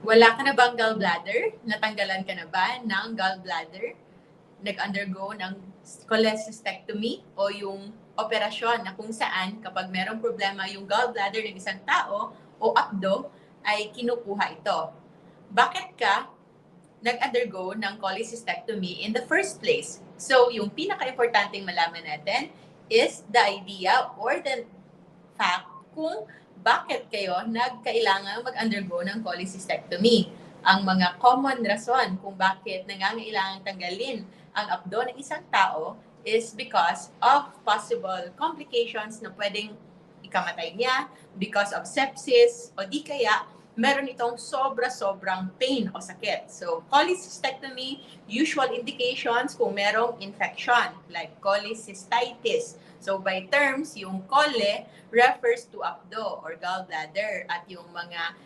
Wala ka na bang gallbladder? Natanggalan ka na ba ng gallbladder? Nag-undergo ng cholecystectomy o yung operasyon na kung saan kapag merong problema yung gallbladder ng isang tao o apdo ay kinukuha ito. Bakit ka nag-undergo ng cholecystectomy in the first place? So, yung pinaka-importanting malaman natin is the idea or the fact kung bakit kayo nagkailangan mag-undergo ng cholecystectomy. Ang mga common rason kung bakit nangangailangan tanggalin ang abdo ng isang tao is because of possible complications na pwedeng ikamatay niya because of sepsis o di kaya meron itong sobra-sobrang pain o sakit. So, cholecystectomy, usual indications kung merong infection like cholecystitis. So, by terms, yung chole refers to abdo or gallbladder at yung mga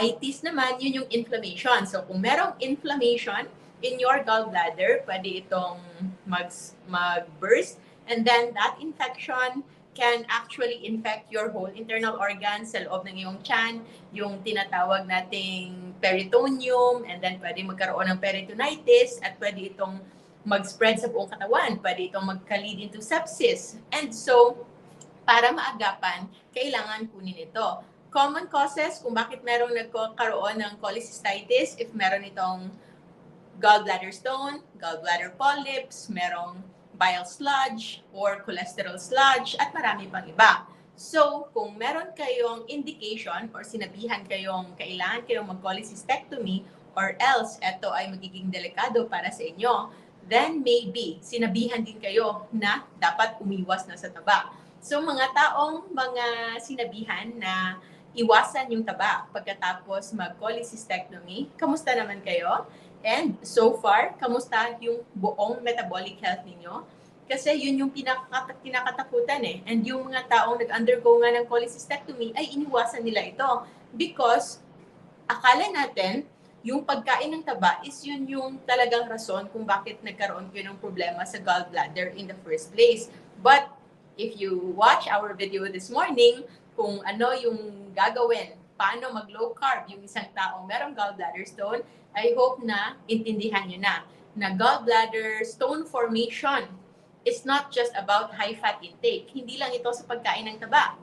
itis naman, yun yung inflammation. So, kung merong inflammation in your gallbladder, pwede itong mag-burst and then that infection can actually infect your whole internal organs sa loob ng iyong tiyan, yung tinatawag nating peritoneum, and then pwede magkaroon ng peritonitis at pwede itong mag-spread sa buong katawan, pwede itong mag-lead into sepsis. And so, para maagapan, kailangan kunin ito. Common causes kung bakit merong nagkakaroon ng cholecystitis, if meron itong gallbladder stone, gallbladder polyps, merong bile sludge or cholesterol sludge, at marami pang iba. So, kung meron kayong indication or sinabihan kayong kailangan kayong mag-cholecystectomy or else ito ay magiging delikado para sa inyo, then maybe sinabihan din kayo na dapat umiwas na sa taba. So, mga mga sinabihan na iwasan yung taba pagkatapos mag-cholecystectomy, kamusta naman kayo? And so far, kamusta yung buong metabolic health ninyo? Kasi yun yung kinakatakutan eh. And yung mga taong nag-undergo nga ng cholecystectomy ay iniwasan nila ito because akala natin yung pagkain ng taba is yun yung talagang rason kung bakit nagkaroon kayo ng problema sa gallbladder in the first place. But if you watch our video this morning, kung ano yung gagawin, paano mag-low carb yung isang taong merong gallbladder stone, I hope na intindihan nyo na gallbladder stone formation is not just about high fat intake. Hindi lang ito sa pagkain ng taba.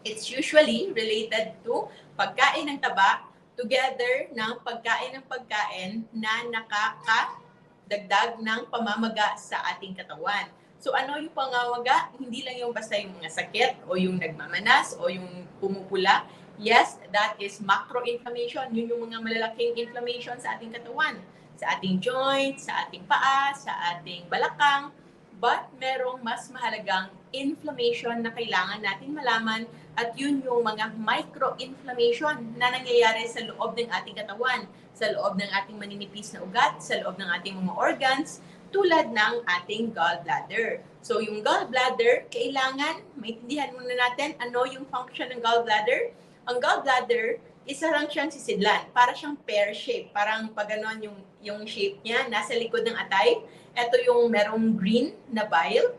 It's usually related to pagkain ng taba together ng pagkain na nakakadagdag ng pamamaga sa ating katawan. So ano yung pamamaga? Hindi lang yung basta yung mga sakit o yung nagmamanas o yung pumupula. Yes, that is macro-inflammation. Yun yung mga malalaking inflammation sa ating katawan, sa ating joints, sa ating paa, sa ating balakang. But merong mas mahalagang inflammation na kailangan natin malaman at yun yung mga micro-inflammation na nangyayari sa loob ng ating katawan, sa loob ng ating maninipis na ugat, sa loob ng ating mga organs, tulad ng ating gallbladder. So yung gallbladder, kailangan maintindihan muna natin ano yung function ng gallbladder. Ang gallbladder, isa lang siyang sisidlan. Para siyang pear shape. Parang pag ganon yung shape niya, nasa likod ng atay. Ito yung merong green na bile.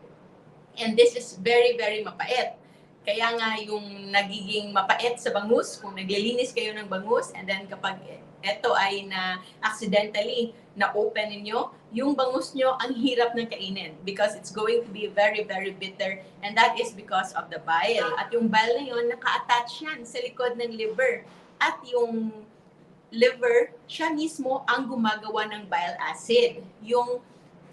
And this is very, very mapait. Kaya nga yung nagiging mapait sa bangus, kung naglilinis kayo ng bangus, and then kapag ito ay na accidentally na-open ninyo, yung bangus nyo ang hirap ng kainin because it's going to be very, very bitter, and that is because of the bile. At yung bile na yun, naka-attach yan sa likod ng liver. At yung liver, siya mismo ang gumagawa ng bile acid. Yung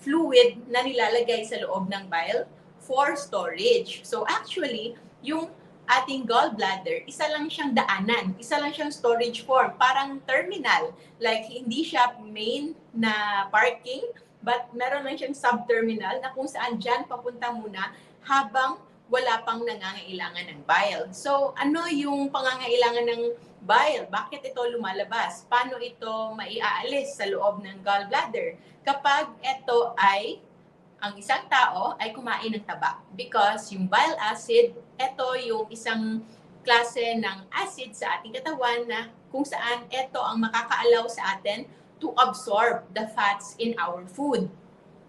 fluid na nilalagay sa loob ng bile for storage. So actually, yung ating gallbladder, isa lang siyang daanan, isa lang siyang storage form, parang terminal. Like, hindi siya main na parking, but meron lang siyang subterminal na kung saan dyan papunta muna habang wala pang nangangailangan ng bile. So, ano yung pangangailangan ng bile? Bakit ito lumalabas? Paano ito maiaalis sa loob ng gallbladder? Kapag ito ay ang isang tao ay kumain ng taba because yung bile acid, ito yung isang klase ng acid sa ating katawan na kung saan ito ang makakaalaw sa atin to absorb the fats in our food.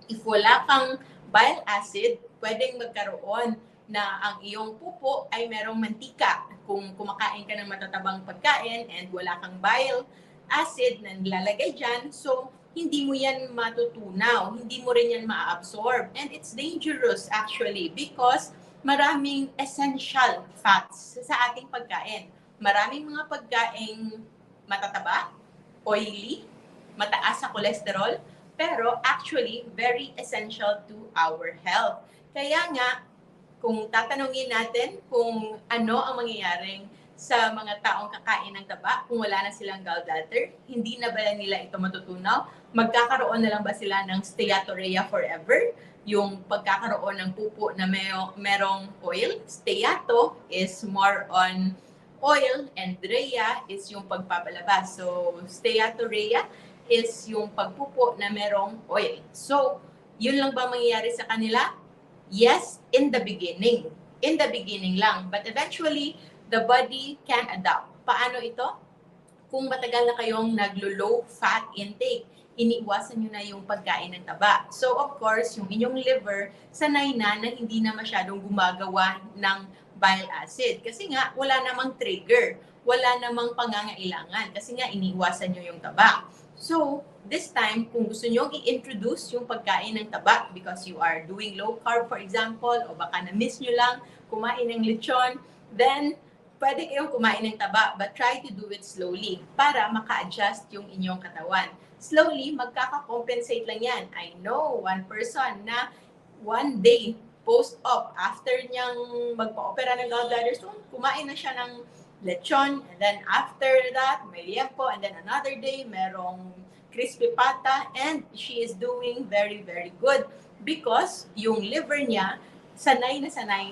If wala kang bile acid, pwedeng magkaroon na ang iyong pupo ay merong mantika. Kung kumakain ka ng matatabang pagkain and wala kang bile acid na nilalagay dyan. So, hindi mo yan matutunaw, hindi mo rin yan ma-absorb. And it's dangerous actually because maraming essential fats sa ating pagkain. Maraming mga pagkaing matataba, oily, mataas sa cholesterol, pero actually very essential to our health. Kaya nga, kung tatanungin natin kung ano ang mangyayaring sa mga taong kakain ng taba, kung wala na silang gallbladder, hindi na ba nila ito matutunaw? Magkakaroon na lang ba sila ng steatorrhea forever? Yung pagkakaroon ng pupo na merong oil. Steato is more on oil and rhea is yung pagpapalabas. So, steatorrhea is yung pagpupo na merong oil. So, yun lang ba mangyayari sa kanila? Yes, in the beginning. In the beginning lang. But eventually, the body can adapt. Paano ito? Kung matagal na kayong naglo-low fat intake, iniiwasan nyo na yung pagkain ng taba. So, of course, yung inyong liver, sanay na hindi na masyadong gumagawa ng bile acid. Kasi nga, wala namang trigger. Wala namang pangangailangan. Kasi nga, iniiwasan nyo yung taba. So, this time, kung gusto nyo i-introduce yung pagkain ng taba because you are doing low carb, for example, o baka na-miss nyo lang kumain ng lechon, then, pwede kayong kumain ng taba, but try to do it slowly para maka-adjust yung inyong katawan. Slowly, magkaka-compensate lang yan. I know one person na one day post-op, after niyang magpa-opera ng gallbladder stone, kumain na siya ng lechon, and then after that, may liempo, and then another day, merong crispy pata, and she is doing very, very good because yung liver niya sanay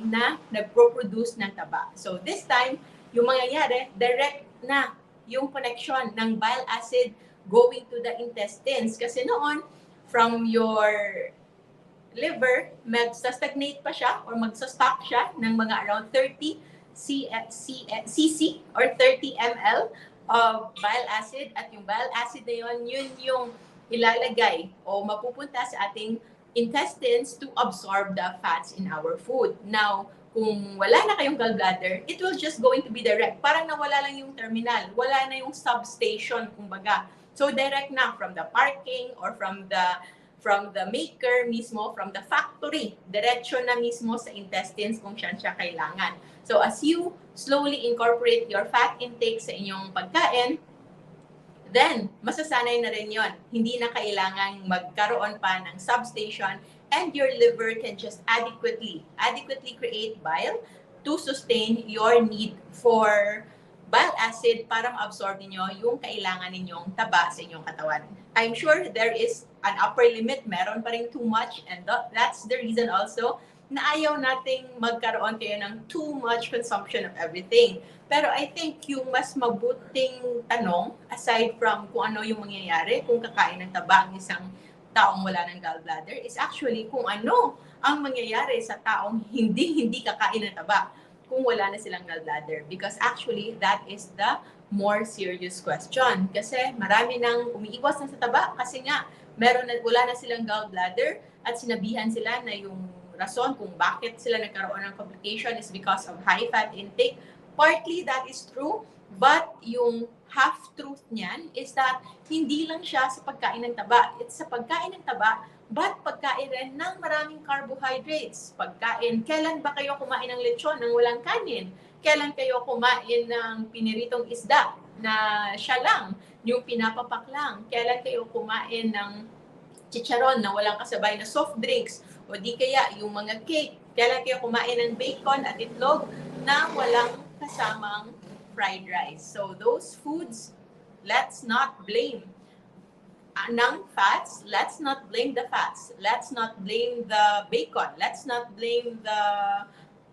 na nagpo-produce ng taba. So this time, yung mangyayari, direct na yung connection ng bile acid going to the intestines. Kasi noon, from your liver, magsa-stagnate pa siya or magsa-stock siya ng mga around 30 cc or 30 ml of bile acid. At yung bile acid na yun yung ilalagay o mapupunta sa ating intestines to absorb the fats in our food. Now, kung wala na kayong gallbladder, it will just going to be direct. Parang nawala lang yung terminal. Wala na yung substation, kumbaga. So, direct na from the parking or from the maker mismo, from the factory. Diretso na mismo sa intestines kung saan siya kailangan. So, as you slowly incorporate your fat intake sa inyong pagkain, then, masasanay na rin yon. Hindi na kailangang magkaroon pa ng substation and your liver can just adequately create bile to sustain your need for bile acid para ma-absorb ninyo yung kailangan ninyong taba sa inyong katawan. I'm sure there is an upper limit. Meron pa rin too much, and that's the reason also na ayaw nating magkaroon kayo ng too much consumption of everything. Pero I think yung mas mabuting tanong, aside from kung ano yung mangyayari, kung kakain ng taba ang isang taong wala ng gallbladder, is actually kung ano ang mangyayari sa taong hindi kakain ng taba kung wala na silang gallbladder. Because actually, that is the more serious question. Kasi marami nang umiiwas na sa taba kasi nga wala na silang gallbladder at sinabihan sila na yung rason kung bakit sila nagkaroon ng complication is because of high fat intake. Partly that is true, but yung half-truth niyan is that hindi lang siya sa pagkain ng taba. It's sa pagkain ng taba, but pagkain rin ng maraming carbohydrates. Kailan ba kayo kumain ng lechon nang walang kanin? Kailan kayo kumain ng piniritong isda na siya lang, yung pinapapak lang? Kailan kayo kumain ng chicharon na walang kasabay na soft drinks? O di kaya yung mga cake? Kailan kayo kumain ng bacon at itlog na walang kasamang fried rice? So those foods, let's not blame ng fats. Let's not blame the fats. Let's not blame the bacon. Let's not blame the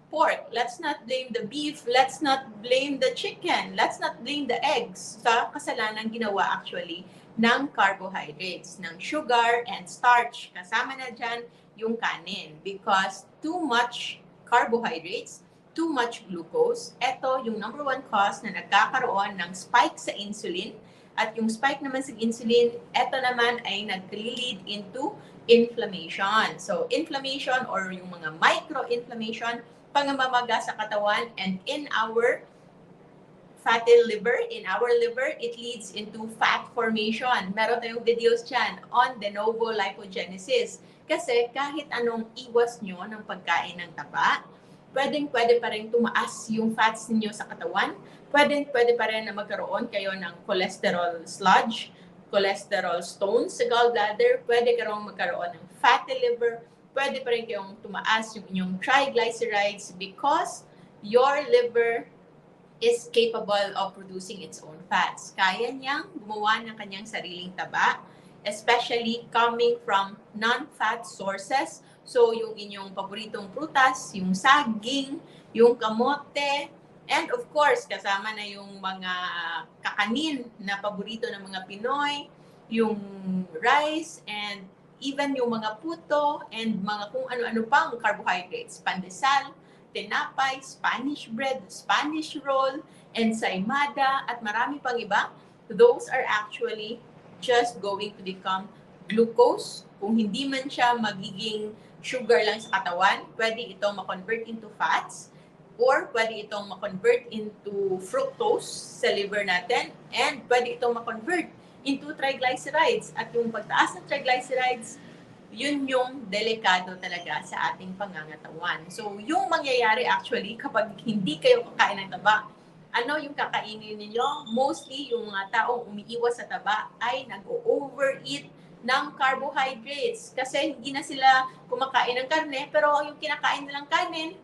pork. Let's not blame the beef. Let's not blame the chicken. Let's not blame the eggs sa kasalanan ginawa actually ng carbohydrates, ng sugar and starch. Kasama na dyan yung kanin because too much carbohydrates, too much glucose, ito yung number one cause na nagkakaroon ng spike sa insulin. At yung spike naman sa insulin, ito naman ay nag-lead into inflammation. So, inflammation or yung mga micro-inflammation, pangmamaga sa katawan and in our fatty liver, in our liver, it leads into fat formation. Meron tayong videos dyan on de novo lipogenesis. Kasi kahit anong iwas nyo ng pagkain ng taba, pwede pa rin tumaas yung fats ninyo sa katawan. Pwede pa rin na magkaroon kayo ng cholesterol sludge, cholesterol stones sa gallbladder. Pwede kayong magkaroon ng fatty liver. Pwede pa rin kayong tumaas yung inyong triglycerides because your liver is capable of producing its own fats. Kaya niyang gumawa ng kanyang sariling taba, especially coming from non-fat sources. So, yung inyong paboritong prutas, yung saging, yung kamote, and of course, kasama na yung mga kakanin na paborito ng mga Pinoy, yung rice, and even yung mga puto, and mga kung ano-ano pang carbohydrates, pandesal, tinapay, Spanish bread, Spanish roll, ensaymada, at marami pang iba. Those are actually just going to become glucose. Kung hindi man siya magiging sugar lang sa katawan, pwede itong ma-convert into fats, or pwede itong ma-convert into fructose sa liver natin, and pwede itong ma-convert into triglycerides. At yung pagtaas ng triglycerides, yun yung delikado talaga sa ating pangangatawan. So, yung mangyayari actually kapag hindi kayo kakain ng taba, ano yung kakainin ninyo? Mostly, yung mga taong umiiwas sa taba ay nag-overeat ng carbohydrates. Kasi hindi na sila kumakain ng karne, pero yung kinakain nilang kanin,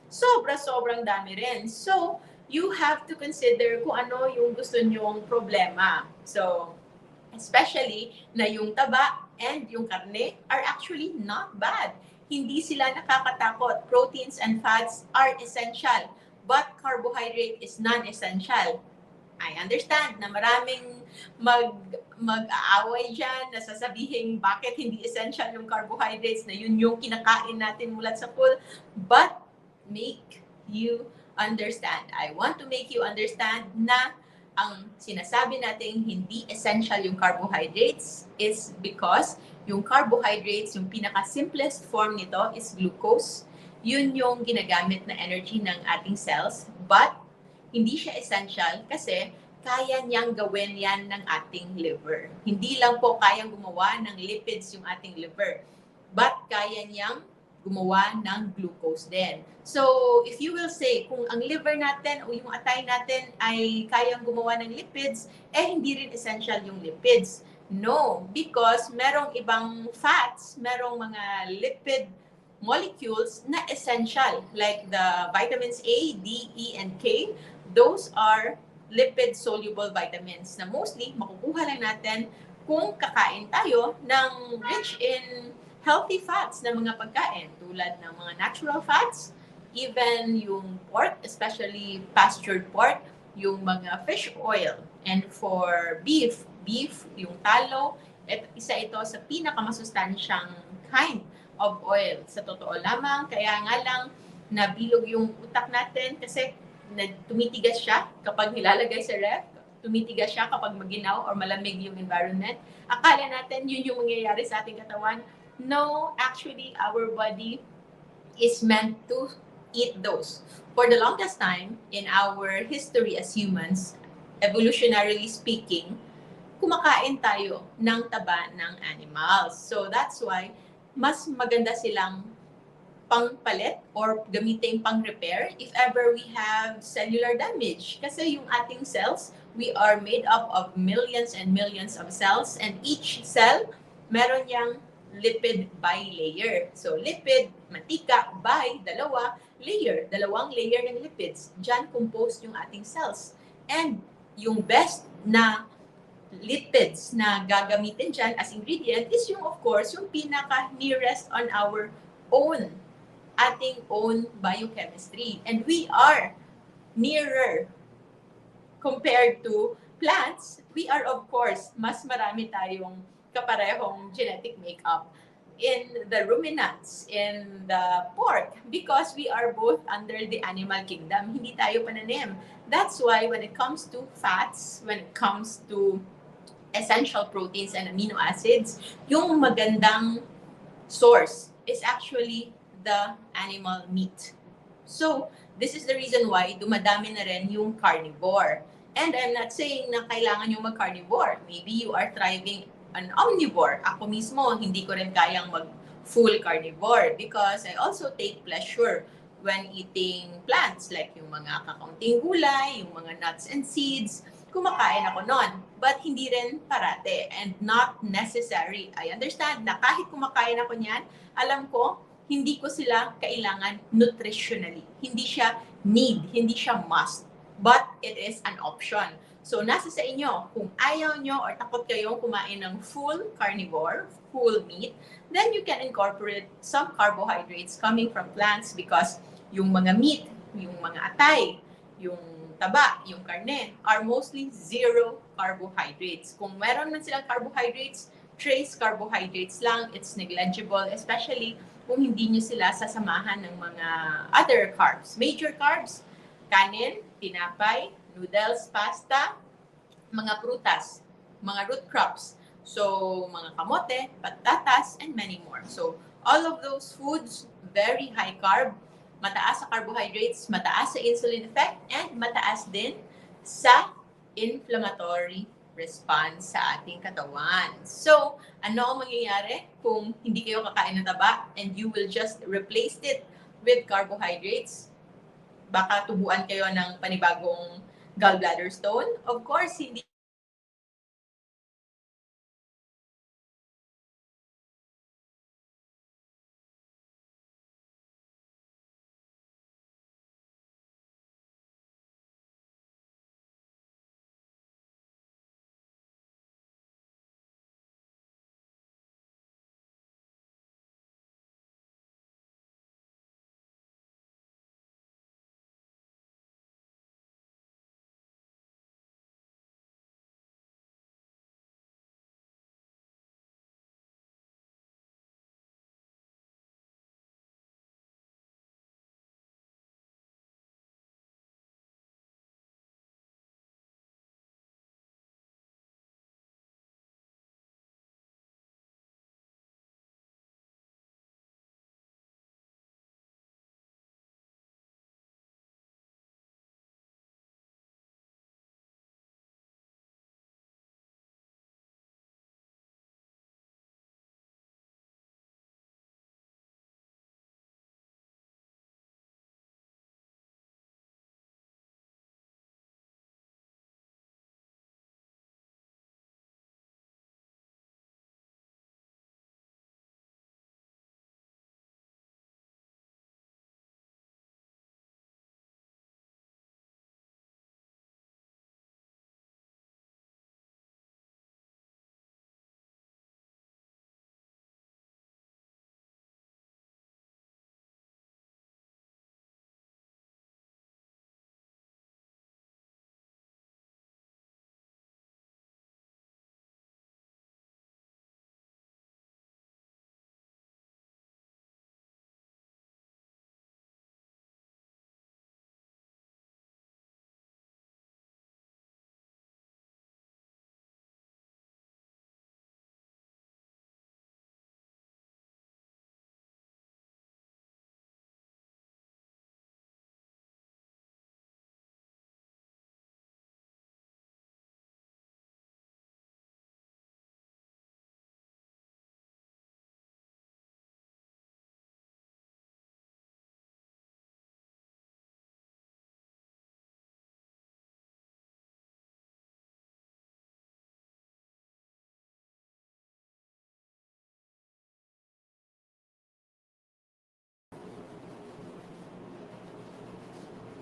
sobrang dami rin. So, you have to consider kung ano yung gusto nyong problema. So, especially na yung taba and yung karne are actually not bad. Hindi sila nakakatakot. Proteins and fats are essential, but carbohydrate is non-essential. I understand na maraming mag-aaway dyan na sasabihin bakit hindi essential yung carbohydrates na yun yung kinakain natin mula sa pool. But make you understand. I want to make you understand na ang sinasabi natin hindi essential yung carbohydrates is because yung carbohydrates, yung pinaka-simplest form nito is glucose. Yun yung ginagamit na energy ng ating cells, but hindi siya essential kasi kaya niyang gawin yan ng ating liver. Hindi lang po kayang gumawa ng lipids yung ating liver, but kaya niyang gumawa ng glucose din. So, if you will say, kung ang liver natin o yung atay natin ay kayang gumawa ng lipids, hindi rin essential yung lipids. No, because merong ibang fats, merong mga lipid molecules na essential, like the vitamins A, D, E, and K. Those are lipid-soluble vitamins na mostly makukuha lang natin kung kakain tayo ng rich in healthy fats na mga pagkain tulad ng mga natural fats, even yung pork, especially pastured pork, yung mga fish oil. And for beef, yung talo, isa ito sa pinakamasustansyang kind of oil. Sa totoo lamang, kaya nga lang nabilog yung utak natin kasi tumitigas siya kapag nilalagay sa ref, tumitigas siya kapag maginaw or malamig yung environment. Akala natin yun yung mangyayari sa ating katawan. No, actually, our body is meant to eat those. For the longest time, in our history as humans, evolutionarily speaking, kumakain tayo ng taba ng animals. So that's why, mas maganda silang pangpalit or gamitin pang-repair if ever we have cellular damage. Kasi yung ating cells, we are made up of millions and millions of cells, and each cell, meron yang lipid bilayer. So, lipid, mantika, layer. Dalawang layer ng lipids. Diyan composed yung ating cells. And yung best na lipids na gagamitin dyan as ingredient is yung, of course, yung pinaka-nearest on our ating own biochemistry. And we are nearer compared to plants. We are, of course, mas marami tayong kaparehong genetic makeup in the ruminants, in the pork, because we are both under the animal kingdom. Hindi tayo pananim. That's why when it comes to fats, when it comes to essential proteins and amino acids, yung magandang source is actually the animal meat. So, This is the reason why dumadami na rin yung carnivore. And I'm not saying na kailangan yung mag-carnivore. Maybe you are thriving an omnivore. Ako mismo, hindi ko rin kayang mag-full carnivore because I also take pleasure when eating plants like yung mga kakaunting gulay, yung mga nuts and seeds. Kumakain ako nun. But hindi rin parate and not necessary. I understand na kahit kumakain ako niyan, alam ko, hindi ko sila kailangan nutritionally. Hindi siya need, hindi siya must. But it is an option. So, nasa sa inyo. Kung ayaw nyo or takot kayong kumain ng full carnivore, full meat, then you can incorporate some carbohydrates coming from plants because yung mga meat, yung mga atay, yung taba, yung karne, are mostly zero carbohydrates. Kung meron man silang carbohydrates, trace carbohydrates lang, it's negligible, especially kung hindi nyo sila sasamahan ng mga other carbs. Major carbs, kanin, tinapay, noodles, pasta, mga prutas, mga root crops. So, mga kamote, patatas, and many more. So, all of those foods, very high carb, mataas sa carbohydrates, mataas sa insulin effect, and mataas din sa inflammatory response sa ating katawan. So, ano ang mangyayari kung hindi kayo kakain ng taba and you will just replace it with carbohydrates? Baka tubuan kayo ng panibagong gallbladder stone? Of course, hindi